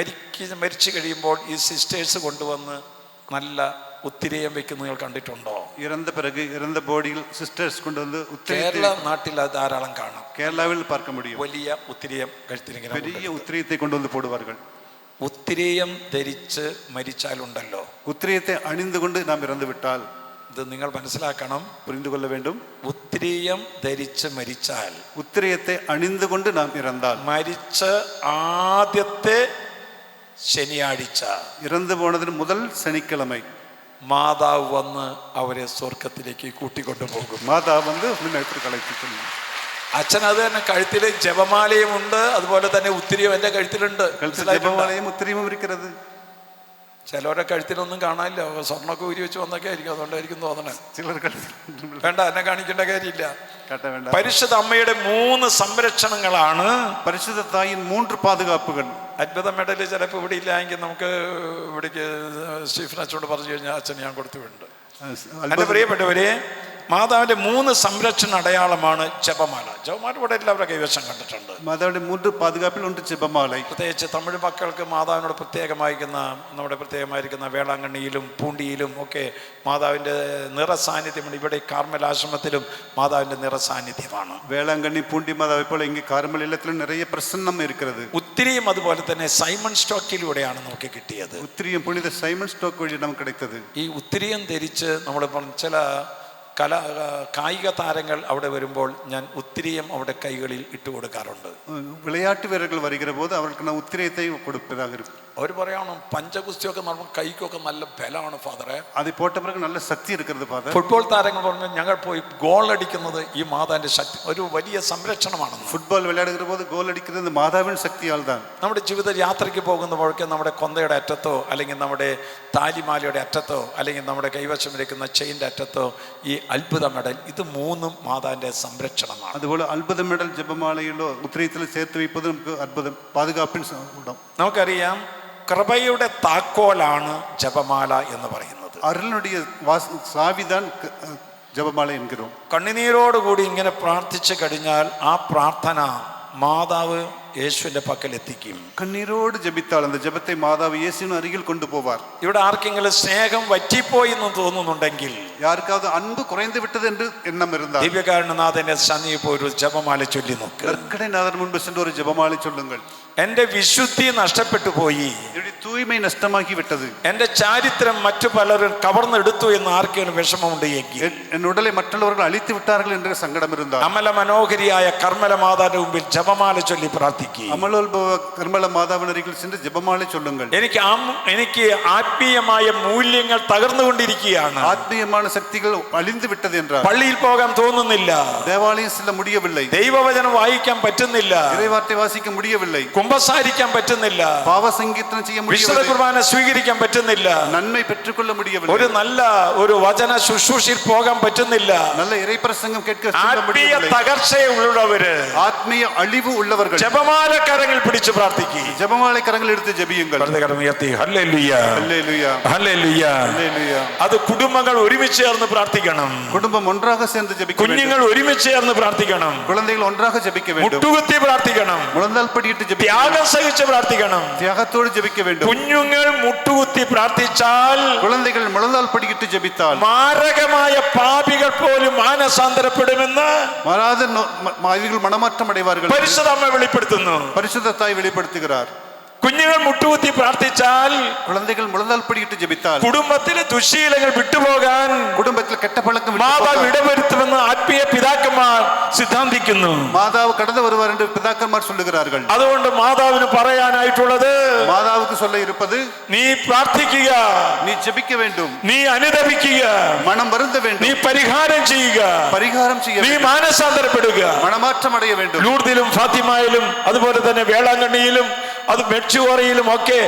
മരിച്ചു കഴിയുമ്പോൾ ഈ സിസ്റ്റേഴ്സ് കൊണ്ടുവന്ന് നല്ല ഉത്തിരീയം വെക്കുന്ന നിങ്ങൾ കണ്ടിട്ടുണ്ടോ? ഇറந்த പിറகு ഇറந்த ബോഡിയിൽ സിസ്റ്റേഴ്സ് കൊണ്ടുവന്ന് കേരള നാട്ടിൽ അത് ധാരാളം കാണാം. കേരളാവിൽ പാർക്ക മുടിയും. വലിയ ഉത്തിരീയം കഴുത്തിലിങ്ങനെ വലിയ ഉത്തിരീയത്തെ കൊണ്ടുവന്ന് പോടുവാர்கள். ഉത്തിരീയം ധരിച്ച് മരിച്ചാലുണ്ടല്ലോ, ഉത്തിരീയത്തെ അണിந்துകൊണ്ട് നാം ഇറந்து വിട്ടാൽ, ഇത് നിങ്ങൾ മനസ്സിലാക്കണം, പുരിந்து കൊള്ള വേണ്ടും. ഉത്തിരീയം ധരിച്ച് മരിച്ചാൽ, ഉത്തിരീയത്തെ അണിந்துകൊണ്ട് നാം ഇറந்தாൽ, മരിച്ച ആദ്യത്തെ ശനിയാഴ്ച, ഇറந்து പോണതിന് മുതൽ ശനിക്കിഴமை, മാതാവ് വന്ന് അവരെ സ്വർഗത്തിലേക്ക് കൂട്ടിക്കൊണ്ടുപോകും. മാതാവ് വന്ന് മുന്നേറ്റ് കളയിപ്പിക്കുന്നു. അച്ഛൻ അത് തന്നെ കഴുത്തിൽ ജപമാലയും ഉണ്ട്, അതുപോലെ തന്നെ ഉത്തിരിയും എൻ്റെ കഴുത്തിലുണ്ട്. ജപമാലയും ഉത്തിരിയും ഇരിക്കുന്നത്. ചിലവരുടെ കഴുത്തിലൊന്നും കാണാനില്ല, സ്വർണ്ണൊക്കെ ഊരി വെച്ച് വന്നൊക്കെ ആയിരിക്കും, അതുകൊണ്ടായിരിക്കും തോന്നണേ. ചിലർ വേണ്ട, എന്നെ കാണിക്കേണ്ട കാര്യമില്ല. വേണ്ട. പരിശുദ്ധ അമ്മയുടെ 3 സംരക്ഷണങ്ങളാണ്. പരിശുദ്ധ തായിൻ 3 പാതുകാപ്പുകൾ. അത്ഭുത മെഡൽ ചിലപ്പോൾ ഇവിടെ ഇല്ല എങ്കിൽ നമുക്ക് ഇവിടേക്ക് സ്റ്റീഫൻ അച്ഛനോട് പറഞ്ഞു കഴിഞ്ഞാൽ അച്ഛൻ ഞാൻ കൊടുത്തിട്ടുണ്ട്. എൻ്റെ പ്രിയപ്പെട്ടവരെ, മാതാവിന്റെ 3 സംരക്ഷണ അടയാളമാണ് ജപമാല. ജപമാല ഇവിടെ എല്ലാവരുടെ കൈവശം കണ്ടിട്ടുണ്ട്. മാതാവിന്റെ 3 പാതുകാപ്പിലുണ്ട് ജപമാല. പ്രത്യേകിച്ച് തമിഴ് മക്കൾക്ക് മാതാവിനോട് പ്രത്യേകമായിരിക്കുന്ന വേളാങ്കണ്ണിയിലും പൂണ്ടിയിലും ഒക്കെ മാതാവിന്റെ നിറസാന്നിധ്യമാണ്. ഇവിടെ കാർമൽ ആശ്രമത്തിലും മാതാവിന്റെ നിറസാന്നിധ്യമാണ്. വേളാങ്കണ്ണി പൂണ്ടി മാതാവ് ഇപ്പോൾ ഇങ്ങനെ കാർമൽ ഇല്ലത്തിലും നിറയെ പ്രസന്നം ഇരിക്കുന്നത്. ഉത്തിരിയും അതുപോലെ തന്നെ സൈമൺ സ്റ്റോക്കിലൂടെയാണ് നമുക്ക് കിട്ടിയത്. ഉത്തിരിയും പുനിത സൈമൺ സ്റ്റോക്ക് വഴി നമുക്ക് കിടക്കുന്നത്. ഈ ഉത്തിരിയം ധരിച്ച് നമ്മൾ ചില കായിക താരങ്ങൾ അവിടെ വരുമ്പോൾ ഞാൻ ഉത്തിരിയം അവിടെ കൈകളിൽ ഇട്ട് കൊടുക്കാറുണ്ട്. വിളയാട്ട് വീരர்கள் വരുகிற போது അവർക്ക് நான் ഉത്തിരിയத்தை കൊടുப்பதாக இருக்கும். അവർ പറയണം, പഞ്ചഗുസ്തിയൊക്കെ നടക്കുമ്പോൾ കൈക്കൊക്കെ നല്ല ബലമാണ് ഫാദറെ, അത് പോട്ടവർക്ക് നല്ല ശക്തി ഇരിക്കുന്നത് ഫാദർ. ഫുട്ബോൾ താരങ്ങൾ പറഞ്ഞു ഞങ്ങൾ പോയി ഗോൾ അടിക്കുന്നത് ഈ മാതാവിന്റെ ശക്തി, ഒരു വലിയ സംരക്ഷണമാണ്. ഫുട്ബോൾ വിളയാടുகிற போது ഗോൾ അടിക്കുന്നത് മാതാവിന്റെ ശക്തിയാൽ தான். നമ്മുടെ ജീവിത യാത്രയ്ക്ക് പോകുമ്പോഴൊക്കെ നമ്മുടെ കൊന്തയുടെ അറ്റത്തോ അല്ലെങ്കിൽ നമ്മുടെ താലിമാലയുടെ അറ്റത്തോ അല്ലെങ്കിൽ നമ്മുടെ കൈവശം ഇരിക്കുന്ന ചെയിൻ്റെ അറ്റത്തോ ഈ അത്ഭുത മെഡൽ, ഇത് 3 മാതാവിന്റെ സംരക്ഷണമാണ്. അതുപോലെ അത്ഭുത മെഡൽ ജപമാലയിലോ ഉത്തരീയത്തിൽ ചേർത്ത് വയ്പ്പത് നമുക്ക് അത്ഭുതം പാതുകാപ്പിന് ഉണ്ടാവും. നമുക്കറിയാം, കൃപയുടെ താക്കോലാണ് ജപമാല എന്ന് പറയുന്നത്. അരുളിനുடைய സാവിധാൻ ജപമാല എൻகிறோம். കണ്ണുനീരോടുകൂടി ഇങ്ങനെ പ്രാർത്ഥിച്ചു കഴിഞ്ഞാൽ ആ പ്രാർത്ഥന മാതാവ് യേശുവിന്റെ പക്കൽ എത്തിക്കും. കണ്ണീരോട് ജപിത്താൽ அந்த ജപത്തെ മാതാവ് യേശുവിന് അരികിൽ കൊണ്ടുപോവാർ. ഇവിടെ ആർക്കെങ്കിലും സ്നേഹം വറ്റിപ്പോയി എന്ന് തോന്നുന്നുണ്ടെങ്കിൽ, யாருக்காவது அன்பு குறைந்து விட்டது என்று எண்ணம் இருந்தால், ദിവ്യകാരുണ്യനാഥന്റെ സന്നിധിയിൽ പോയി ഒരു ജപമാല ചൊല്ലി നോക്ക്. കർക്കടനാഥൻ മുൻപ് சென்று ഒരു ജപമാല ചൊല്ലുங்கள். എന്റെ വിശുദ്ധി നഷ്ടപ്പെട്ടു പോയി, തൂയ്മ നഷ്ടമാക്കി വിട്ടത്, എന്റെ ചാരിത്രം മറ്റു പലരും കവർന്നെടുത്തു എന്ന് ആർക്കെങ്കിലും വിഷമമുണ്ട് എങ്കിൽ, എൻ ഉടലെ മറ്റുള്ളവർ അழித்து വിട്ടാர்கள் എன்ற സങ്കടം இருந்தாൽ, അമല മനോഹരിയായ കർമ്മല മാതാവിന്റെ മുമ്പിൽ ജപമാല ചൊല്ലി പ്രാർത്ഥിക്കും. പ്രാർത്ഥിക്കുക. അമലോത്ഭവ കർമ്മല മാതാവിനരികിൽ ചെന്ന് ജപമാല ചൊല്ലുங்கள். എനിക്ക് ആത്മീയമായ മൂല്യങ്ങൾ തകർന്നുകൊണ്ടിരിക്കുകയാണ്. ആത്മീയமான சக்திகள் அழிந்து விட்டது என்றார். പള്ളിയിൽ പോകാൻ തോന്നുന്നില്ല, ദേവാലയം செல்ல முடியவில்லை, ദൈവവചനം വായിക്കാൻ പറ്റുന്നില്ല, இறைவார்த்தை வாசிக்க முடியவில்லை, കുമ്പസാരിക്കാൻ പറ്റുന്നില്ല, பாவ சங்கீர்த்தனம் செய்ய വിശുദ്ധ முடியவில்லை, കുർബാന സ്വീകരിക്കാൻ പറ്റുന്നില്ല, നന്മ பெற்றுக்கொள்ள முடியவில்லை, ഒരു നല്ല വചന ശുശ്രൂഷയിൽ പോകാൻ പറ്റുന്നില്ല. நல்ல இறைப்பிரசங்கம் கேட்க ആത്മീയ முடியவில்லை. തകർച്ചയുള്ളവര്, ஆத்மீய அழிவு உள்ளவர்கள் ജപമാല കരങ്ങൾ പിടിച്ച് പ്രാർത്ഥിക്കുക. ஜெபமாலை கரங்கள் எடுத்து ஜெபியுங்கள். ഹല്ലേലൂയ, ஹல்லேலூயா, ഹല്ലേലൂയ. ஹல்லேலூயா. അത് കുടുംബങ്ങൾ ഒരുമിച്ച് ചേർന്ന് പ്രാർത്ഥിക്കണം, குடும்பம் ஒன்றாக சேர்ந்து ஜெபிக்க வேண்டும், കുഞ്ഞുങ്ങൾ ഒരുമിച്ച് ചേർന്ന് പ്രാർത്ഥിക്കണം, குழந்தைகள் ஒன்றாக ஜெபிக்க வேண்டும், മുട്ടുകുത്തി പ്രാർത്ഥിക്കണം, முழந்தால் படியிட்டு ஜெபிக்க வேண்டும், ത്യാഗം സഹിച്ച് പ്രാർത്ഥിക്കണം. தியாகத்தோடு ஜெபிக்க வேண்டும். കുഞ്ഞുങ്ങൾ മുട്ടുകുത്തി പ്രാർത്ഥിച്ചാൽ, குழந்தைகள் முழந்தால் படியிட்டு ஜெபித்தால் മാരകമായ പാപികൾ പോലും മാനസാന്തരപ്പെടുമെന്ന് இவர்கள் மனமாற்றம் அடைவார்கள். പരിശുദ്ധ അമ്മ വെളിപ്പെടുത്തുന്നു. பரிசுத்த தாய் வெளிப்படுத்துகிறார். കുഞ്ഞുങ്ങൾ മുട്ടുകുത്തി പ്രാർത്ഥിച്ചാൽ, குழந்தைகள் முழந்தால் படியிட்டு ஜெபித்தால் കുടുംബത്തിലെ ദുശ്ശീലങ്ങൾ വിട്ടുപോകാൻ குடும்பத்தில் கெட்ட பழக்கம் മാതാവ് ഇടവരുത്തുമെന്ന് ആത്മീയ പിതാക്കന്മാർ സിദ്ധാന്തിക്കുന്നു. மாதாவு கடந்து வருவார் என்று பிதாக்கന്മാர் சொல்லுகிறார்கள். അതുകൊണ്ട് മാതാവിന് പറയാനായിട്ടുള്ളത്, மாதாவுக்கு சொல்ல இருப்பது, നീ പ്രാർത്ഥിക്കുക, நீ ஜெபிக்க வேண்டும், നീ അനുദപിക്കുക, மனம் வருந்த നീ வேண்டும், പരിഹാരം ചെയ്യുക, பரிகாரம் செய்ய നീ வேண்டும், മാനസാന്തരപ്പെടുക. மனமாற்றம் அடைய வேண்டும். ലൂർദിലും ഫാത്തിമയിലും അതുപോലെ തന്നെ വേളാങ്കണ്ണിയിലും അത് മെഡ്ജുഗോറിയിലും ഒക്കെ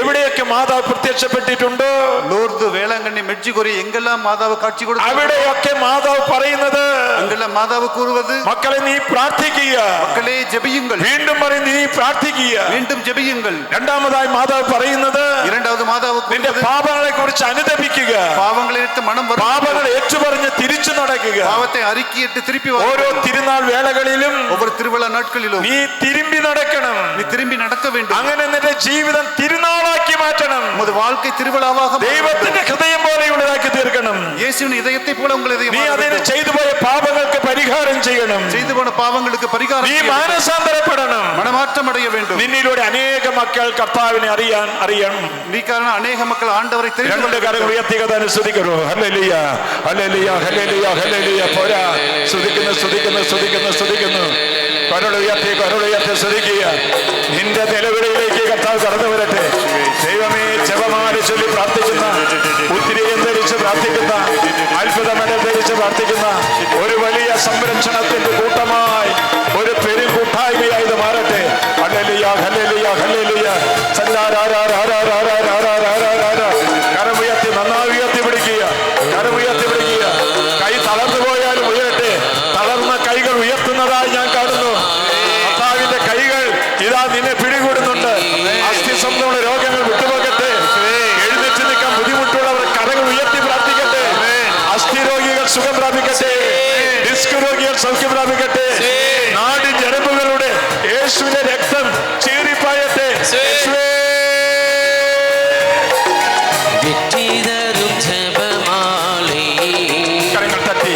എവിടെയൊക്കെ മാതാവ് പ്രത്യക്ഷപ്പെട്ടിട്ടുണ്ടോ, லூர்து, வேளாங்கண்ணி, மெட்ஜிகோரி எங்கெல்லாம் மாதாவு காட்சி கொடுத்தார் അവിടെയൊക്കെ മാതാവ് പറയുന്നത്, அங்கெல்லாம் மாதாவு கூறுவது, മക്കളെ നീ പ്രാർത്ഥിക്കുക, மக்களே ஜெபியுங்கள், വീണ്ടും പറയും നീ പ്രാർത്ഥിക്കുക. மீண்டும் ஜெபியுங்கள். രണ്ടാമതായി മാതാവ് പറയുന്നത്, இரண்டாவது மாதாவு നിന്റെ கூறுவது, പാപങ്ങളെ കുറിച്ച് അനുദപിക്കുക, பாவங்களை எடுத்து மனம் வரும், പാപങ്ങൾ ഏറ്റുപറഞ്ഞ് തിരിച്ചു നടക്കുക. பாவத்தை அறிக்கையிட்டு திருப்பி ഓരോ തിരുനാൾ വേളകളിലും ஒவ்வொரு திருவிழா நாட்களிலும் നീ തിരുമ്പി നടക്കണം. நீ திரும்பி நடக்க வேண்டும். അങ്ങനെ നിന്റെ ജീവിതം തിരുനാളാക്കി മാറ്റണം. உமது வாழ்க்கை திருவிழாவாக ദൈവത്തിന്റെ ഹൃദയം പോലെയുള്ളതാക്കി തീർക്കണം. இயேசுவின் இதயத்தை போல உங்கள் இதயம் നീ மாற അതിന് வேண்டும். ചെയ്തു പോയ പാപങ്ങൾക്ക് പരിഹാരം ചെയ്യണം. செய்து போன பாவங்களுக்கு பரிகாரம் നീ செய்ய வேண்டும். മാനസാന്തരപ്പെടണം. மனமாற்றம் அடைய வேண்டும். നിന്നിലൂടെ അനേക മക്കൾ കർത്താവിനെ അറിയണം. நீ காரணம் அநேக மக்கள் ആண்டവரை தெரிந்து രണ്ട് കരങ്ങൾ ഉയർത്തിക തന്നെ സ്തുതിക്കൂ. ഹല്ലേലൂയ, ഹല്ലേലൂയ, ഹല്ലേലൂയ, ഹല്ലേലൂയ. പോരാ, സ്തുതിക്കുന്നു. കരുളുയർത്തി സ്തുതിക്കുക. നിന്റെ നിലവിളിയിലേക്ക് കർത്താവ് കടന്നു വരട്ടെ. ദൈവമേ, ജപമാല ചൊല്ലി പ്രാർത്ഥിക്കുന്ന, ഉത്തിരിയം ധരിച്ച് പ്രാർത്ഥിക്കുന്ന, അത്ഭുതമെടൽ ധരിച്ച് പ്രാർത്ഥിക്കുന്ന ഒരു വലിയ സംരക്ഷണത്തിന്റെ കൂട്ടമായി, ഒരു പെരുകൂട്ടായ്മയായി ഇത് മാറട്ടെ. ഹല്ലേലൂയ, ഹല്ലേലൂയ, ഹല്ലേലൂയ. കരമുയർത്തി, നന്നായി ഉയർത്തി പിടിക്കുക. കൈ തളർന്നു പോയാലും ഉയരട്ടെ. തളർന്ന കൈകൾ ഉയർത്തുന്നതായി ഞാൻ കാണുന്നു. കർത്താവിന്റെ കൈകൾ ഇതാ നിന്നെ പിടികൂടുന്നുണ്ട്. അസ്ഥിസംബന്ധമുള്ള രോഗങ്ങൾ വിട്ടുപോകട്ടെ. എഴുന്നേറ്റ് നിൽക്കാൻ ബുദ്ധിമുട്ടുള്ളവർ കരങ്ങൾ ഉയർത്തി പ്രാർത്ഥിക്കട്ടെ. അസ്ഥി രോഗികൾ സുഖം പ്രാപിക്കട്ടെ. ഡിസ്ക് രോഗികൾ സൗഖ്യം പ്രാപിക്കട്ടെ. നാടി ഞരമ്പുകളുടെ യേശുവിന്റെ രക്തം ചീറിപ്പായട്ടെ. കരങ്ങൾ തട്ടി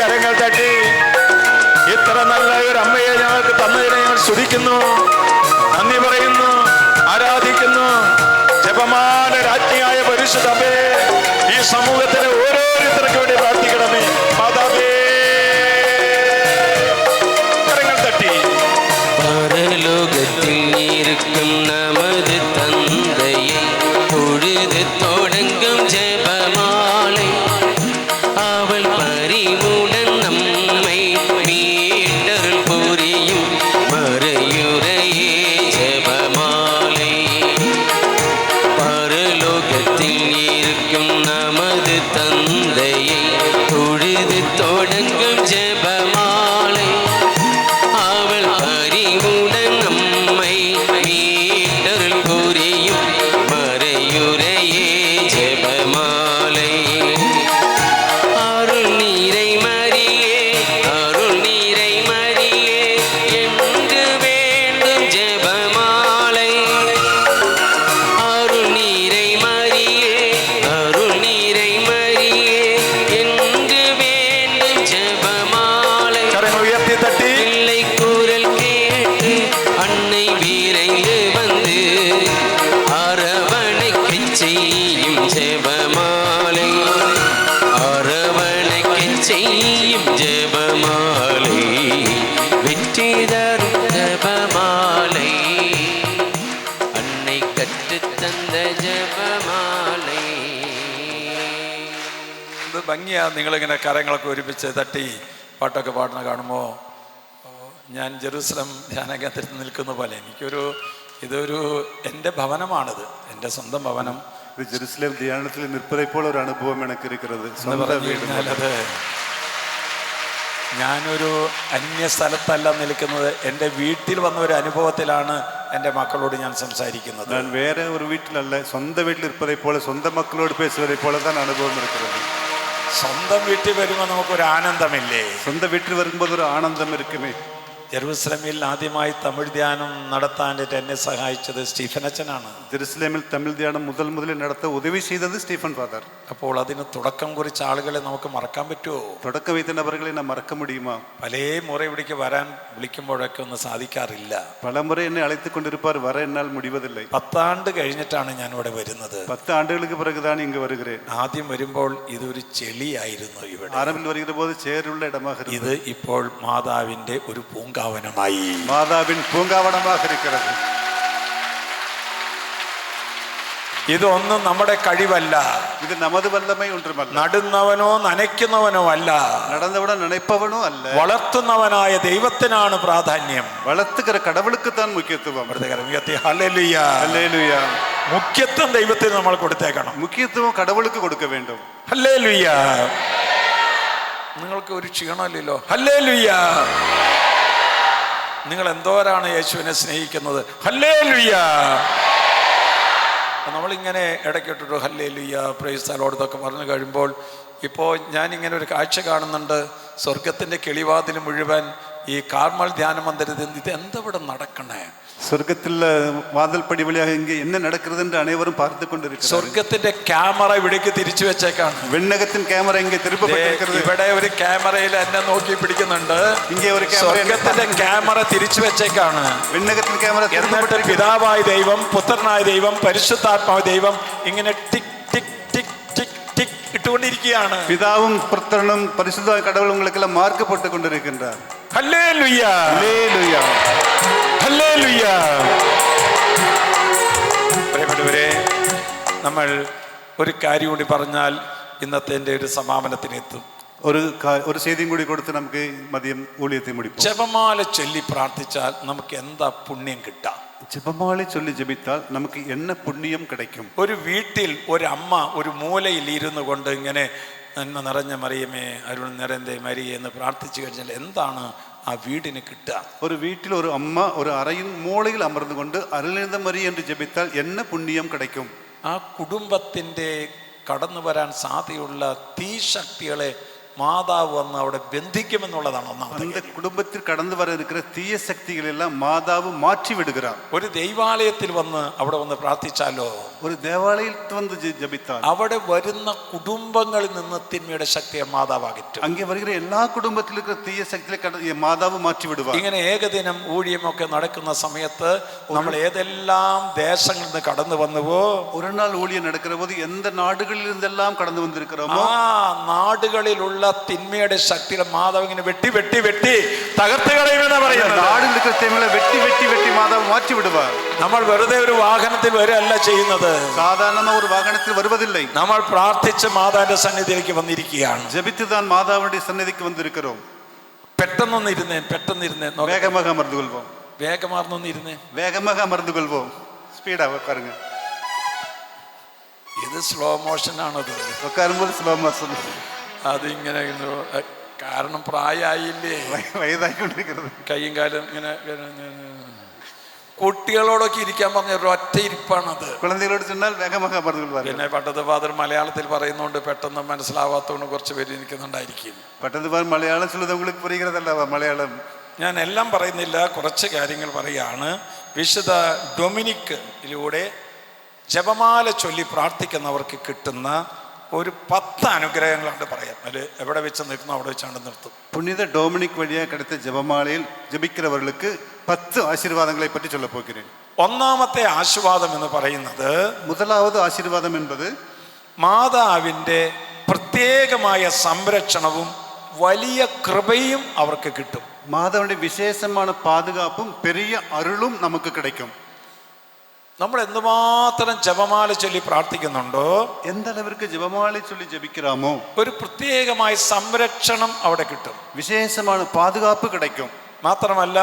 കരങ്ങൾ തട്ടി ഇത്ര നല്ല ഒരു അമ്മയെ ഞങ്ങൾക്ക് തന്നതിനെ ഞങ്ങൾ സ്തുതിക്കുന്നു, നന്ദി പറയുന്നു, ആരാധിക്കുന്നു. ജപമാല രാജ്ഞിയായ പരിശുദ്ധ അമ്മേ, ഈ സമൂഹത്തിലെ ഓരോരുത്തർക്ക് വേണ്ടി പ്രാർത്ഥിക്കണമേ. മാതാവേ, കരങ്ങൾ തട്ടി. പരലോകത്തിൽ ഇരിക്കും நமது தந்தையை பொழுது தொடங்கும் ஜெபமாலை அவள் பரிவுடன் நம்மை மீட்டருள் புரியும் மறையுரையே ஜெபமாலை. பரலோகத்தில் இருக்கும் நமது എന്ത് ഭംഗിയാ നിങ്ങളിങ്ങനെ കരങ്ങളൊക്കെ ഒരുമിച്ച് തട്ടി പാട്ടൊക്കെ പാടുന്ന കാണുമ്പോൾ ഞാൻ ജെറുസലം ധ്യാന കേന്ദ്രത്തിൽ നിൽക്കുന്ന പോലെ ഇതൊരു എൻ്റെ ഭവനമാണിത്, എൻ്റെ സ്വന്തം ഭവനം. ജെറുസലേം ധ്യാനത്തിൽ നിൽപ്പதை போல ഒരു അനുഭവം എനിക്ക് ഇരിക്കുന്നത്. അത് ഞാനൊരു അന്യ സ്ഥലത്തല്ല നിൽക്കുന്നത്, എൻ്റെ വീട്ടിൽ വന്ന ഒരു അനുഭവത്തിലാണ് എൻ്റെ മക്കളോട് ഞാൻ സംസാരിക്കുന്നത്. ഞാൻ വേറെ ഒരു വീട്ടിലല്ല, സ്വന്തം വീട്ടിൽ ഇരിപ്പதை போல സ്വന്തം മക്കളോട് പേசுவதை போல தான் അനുഭവം ഇരിക്കുന്നത്. സ്വന്തം വീട്ടിൽ വരുമ്പോൾ നമുക്കൊരു ആനന്ദമില്ലേ? സ്വന്തം വീട്ടിൽ വരുമ്പോൾ ഒരു ആനന്ദം ഇരിക്കുമേ. ജെറുസലേമിൽ ആദ്യമായി തമിഴ് ധ്യാനം നടത്താനായിട്ട് എന്നെ സഹായിച്ചത് സ്റ്റീഫൻ അച്ഛനാണ്. ജെറുസലേമിൽ തമിഴ് ധ്യാനം മുതൽ നടത്താൻ ഉദവി ചെയ്തത് സ്റ്റീഫൻ ഫാദർ. അപ്പോൾ അതിന് തുടക്കം കുറിച്ച ആളുകളെ നമുക്ക് മറക്കാൻ പറ്റുമോ? തുടക്കം வைத்த நபர்களை நான் மறக்க முடியுமா? പല മുറ ഇവിടേക്ക് വരാൻ വിളിക്കുമ്പോഴൊക്കെ ഒന്നും സാധിക്കാറില്ല. പലമുறை എന്നെ അழைத்து கொண்டிருப்பார், வர என்னால் முடிவதில்லை. 10 ആണ്ട് കഴിഞ്ഞിട്ടാണ് ഞാൻ ഇവിടെ വരുന്നത്. 10 ആണ്ടുകൾക്ക് பிறகுதான் இங்கு வருகிறேன். ആദ്യം വരുമ്പോൾ ഇതൊരു ചെളിയായിരുന്നു ഇവിടെ. ആരംഭിൽ വരുന്ന പോലെ ചേരുള്ള ഇടമായിരുന്നു. ഇത് ഇപ്പോൾ മാതാവിന്റെ ഒരു പൂങ്കാവനമായി, മാതാവിൻ പൂങ്കാവനமாக இருக்கிறது. ഇതൊന്നും നമ്മുടെ കഴിവല്ല, ഇത് நமது വല്ലമൈ ഒന്നുമല്ല. നടുന്നവനോ നനയ്ക്കുന്നവനോ അല്ല, നടന്നവിടെ നനയ്പ്പവനോ അല്ല. വളർത്തുന്നവനായ ദൈവത്തിനാണ് പ്രാധാന്യം. വളർത്തുകിற கடவுளுக்கு தான் முக்கியத்துவம். Hallelujah, hallelujah. മുഖ്യത്വം ദൈവത്തിന് നമ്മൾ കൊടുത്തേക്കണം. മുഖ്യത്വം கடவுளுக்கு കൊടുക്ക വേണ്ടും. ഹല്ലേലൂയ. നിങ്ങൾക്ക് ഒരു ക്ഷീണമില്ലല്ലോ. ഹല്ലേലൂയ. നിങ്ങൾ എന്തോരാണ് യേശുവിനെ സ്നേഹിക്കുന്നത്. ഹല്ലേലൂയ. നമ്മളിങ്ങനെ ഇടയ്ക്കിട്ടൊരു ഹല്ലേലൂയ പ്രൈസ് ദി ലോർഡ് എന്നൊക്കെ പറഞ്ഞു കഴിയുമ്പോൾ ഇപ്പോൾ ഞാനിങ്ങനെ ഒരു കാഴ്ച കാണുന്നുണ്ട്. സ്വർഗത്തിൻ്റെ കിളിവാതിൽ മുഴുവൻ ഈ കാർമൽ ധ്യാന മന്ദിരത്തിൽ ഇത് എന്തവിടെ നടക്കണേ? സ്വർഗത്തിലെ വാതിൽപ്പടി വഴിയാக ഇങ്ങനെ என்ன நடக்கிறது என்று அனைவரும் பார்த்து கொண்டிருக்கிறார்கள். സ്വർഗത്തിന്റെ ക്യാമറ ഇവിടേക്ക് തിരിച്ചു വെച്ചേക്കാണ്. വിണ്ണകത്തിൻ ക്യാമറ ഇങ്ങേ തിരുപ്പപ്പെട്ടിരിക്കുന്നത്. ഇവിടെ ഒരു ക്യാമറയിൽ എന്നെ നോക്കി പിടിക്കുന്നുണ്ട്. ഇങ്ങേ ഒരു ക്യാമറ, സ്വർഗത്തിന്റെ ക്യാമറ തിരിച്ചു വെച്ചേക്കാണ്. വിണ്ണകത്തിൻ ക്യാമറ. എന്നിട്ട് പിതാവായ ദൈവം, പുത്രനായ ദൈവം, പരിശുദ്ധാത്മാവായ ദൈവം ഇങ്ങനെ ടിക് ടിക് ടിക് ടിക് ടിക് ഇട്ടുകൊണ്ടിരിക്കുകയാണ്. പിതാവും പുത്രനും പരിശുദ്ധമായ കടവുൾ ഉങ്ങൾക്കെല്ലാം മാർക്ക് പോട്ടുകൊണ്ടിരിക്കിன்றார். ഹല്ലേലൂയ, ഹല്ലേലൂയ, ഹല്ലേലൂയ. പ്രിയപ്പെട്ടവരെ, നമ്മൾ ഒരു കാര്യം കൂടി പറഞ്ഞാൽ ഇന്നത്തെ എൻ്റെ ഒരു സമാപനത്തിനെത്തും. ഒരു ചെയ്തിയും കൂടി കൊടുത്ത് നമുക്ക് മതിയം ഊഴിയത്തെ മുടിക്കും. ജപമാല ചൊല്ലി പ്രാർത്ഥിച്ചാൽ നമുക്ക് എന്താ പുണ്യം കിട്ടാം? ജപമാല ചൊല്ലി ജപിത്താൽ നമുക്ക് എന്ന പുണ്യം കിടക്കും. ഒരു വീട്ടിൽ ഒരമ്മ ഒരു മൂലയിൽ ഇരുന്നു കൊണ്ട് ഇങ്ങനെ നന്മ നിറഞ്ഞ മറിയമേ അരുൾ നിറഞ്ഞ മരിയെ എന്ന് പ്രാർത്ഥിച്ചു കഴിഞ്ഞാൽ എന്താണ് ആ വീടിന് കിട്ടുക? ഒരു വീട്ടിൽ ഒരു അമ്മ ഒരു അറയിൽ മൂളയിൽ അമർന്നുകൊണ്ട് അരുളിത മരി എന്ന് ജപിത്താൽ എന്ന പുണ്യം കിടക്കും. ആ കുടുംബത്തിൻ്റെ കടന്നു വരാൻ സാധ്യതയുള്ള തീശക്തികളെ മാതാവ് വന്ന് അവിടെ ബന്ധിക്കുമെന്നുള്ളതാണ് ഒന്നാമത്. அந்த കുടുംബത്തിൽ കടന്നു വരാൻ இருக்கிற തീയ ശക്തികളെല്ലാം മാതാവ് മാറ്റി വിടുகிறார். ഒരു ദൈവാലയത്തിൽ വന്ന് അവിടെ വന്ന് പ്രാർത്ഥിച്ചാലോ, ഒരു ദേവാലയത്തിൽ വന്ന് ജപിത്താൽ അവിടെ വരുന്ന കുടുംബങ്ങളിൽ നിന്ന് തിന്മയുടെ ശക്തിയെ മാതാവ് അകറ്റും. അങ്ങേ വരുന്ന എല്ലാ കുടുംബത്തിലും இருக்கிற തീയ ശക്തികളെ മാതാവ് മാറ്റി വിടുവാർ. ഇങ്ങനെ ഏകദിനം ഊഴിയമൊക്കെ നടക്കുന്ന സമയത്ത് നമ്മൾ ഏതെല്ലാം ദേശങ്ങളിൽ നിന്ന് കടന്നു വന്നുവോ, ഒരു നാൾ ഊഴിയം നടക്കുന്ന പോത് എന്ത് നാടുകളിൽ നിന്നെല്ലാം കടന്നു വന്നിരിக்கிறோமோ ആ നാടുകളിലുള്ള തിന്മയുടെ ശക്തിയുടെ മാതാവ് ഇങ്ങനെ വെട്ടി വെട്ടി വെട്ടി തകർത്ത് കളയുമെന്ന് പറയുന്നത്. നാടിൽ തിന്മകളെ വെട്ടി വെട്ടി വെട്ടി മാതാവ് മാറ്റി വിടുവാർ. നമ്മൾ വെറുതെ ഒരു വാഹനത്തിൽ വരികയല്ല ചെയ്യുന്നത്. സാധാരണ ഒരു വാഹനത്തിൽ വരുവതില്ല. നമ്മൾ പ്രാർത്ഥിച്ച് മാതാവിന്റെ സന്നിധിയിലേക്ക് വന്നിരിക്കുകയാണ്. ജപിച്ചുതാൻ മാതാവിന്റെ സന്നിധിക്ക് വന്നിരിக்கிறோம். പെട്ടെന്നൊന്നിരുന്നേ. വേഗமாக അമർന്നു കൊള്ളുவோம். വേഗമാർന്നൊന്നിരുന്നേ. വേഗமாக അമർന്നു കൊള്ളുவோം. സ്പീഡാ ഉക്കാരുங்க. ഇത് സ്ലോ മോഷൻ ആണത്. ഉക്കാരുമ്പോൾ സ്ലോ മോഷൻ. അതിങ്ങനെ കാരണം പ്രായമായില്ലേ, വയതായിക്കൊണ്ടിരിക്കുന്നത്. കയ്യും കാലും ഇങ്ങനെ. കുട്ടികളോടൊക്കെ ഇരിക്കാൻ പറഞ്ഞ ഒരൊറ്റ ഇരിപ്പാണത്. കുഴന്തകളോട് ചെന്നാൽ വേഗமாக അമർന്നു കൊള്ളുവാർ. പിന്നെ പട്ടത്ത് ഫാദർ മലയാളത്തിൽ പറയുന്നതുകൊണ്ട് പെട്ടെന്ന് മനസ്സിലാവാത്തതുകൊണ്ട് കുറച്ച് പേര് ഇരിക്കുന്നുണ്ടായിരിക്കും. പട്ടത്ത് ഫാദർ മലയാളം ചൊല്ലുന്നത് உங்களுக்கு പുരിகிறதല്ല മലയാളം. ഞാൻ എല്ലാം പറയുന്നില്ല, കുറച്ച് കാര്യങ്ങൾ പറയാണ്. വിശുദ്ധ ഡൊമിനിക്കിലൂടെ ജപമാല ചൊല്ലി പ്രാർത്ഥിക്കുന്നവർക്ക് കിട്ടുന്ന ഒരു 10 അനുഗ്രഹങ്ങളുണ്ട് പറയാം. അതിൽ എവിടെ വെച്ച് നിൽക്കുന്നോ അവിടെ വെച്ചാണ്ട് നിർത്തും. പുണ്യത ഡൊമിനിക് വഴിയാ കിടത്ത ജപമാലയിൽ ജപിക്കുന്നവർക്ക് 10 ആശീർവാദങ്ങളെ പറ്റി ചൊല്ല പോകുகிறேன். ഒന്നാമത്തെ ആശീർവാദം എന്ന് പറയുന്നത്, മുതലാവത് ആശീർവാദം എന്നത് മാതാവിൻ്റെ പ്രത്യേകമായ സംരക്ഷണവും വലിയ കൃപയും അവർക്ക് കിട്ടും. മാതാവിന്റെ വിശേഷമാണ് പാതുകാപ്പും പെരിയ അരുളും നമുക്ക് കിടക്കും. നമ്മൾ എന്തുമാത്രം ജപമാല ചൊല്ലി പ്രാർത്ഥിക്കുന്നുണ്ടോ, എന്തളവിற்கு ജപമാല ചൊല്ലി ജപിக்கிறோமோ ഒരു പ്രത്യേകമായ സംരക്ഷണം അവിടെ കിട്ടും. വിശേഷമാണ് പാതുകാപ്പ് കിടക്കും. മാത്രമല്ല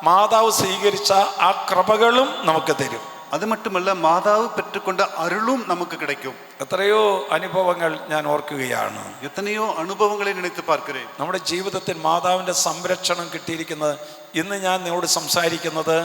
മാതാവ് സ്വീകരിച്ച ആ കൃപകളും നമുക്ക് തരും. അത് മറ്റുമല്ല, മാതാവ് പെറ്റുകൊണ്ട അരുളും നമുക്ക് കിടക്കും. എത്രയോ അനുഭവങ്ങൾ ഞാൻ ഓർക്കുകയാണ്. എത്രയോ അനുഭവങ്ങളെ നിனைத்து பார்க்கிறேன். നമ്മുടെ ജീവിതത്തിൽ മാതാവിൻ്റെ സംരക്ഷണം കിട്ടിയിരിക്കുന്നത്. ഇന്ന് ഞാൻ നിങ്ങളോട് സംസാരിക്കുന്നത്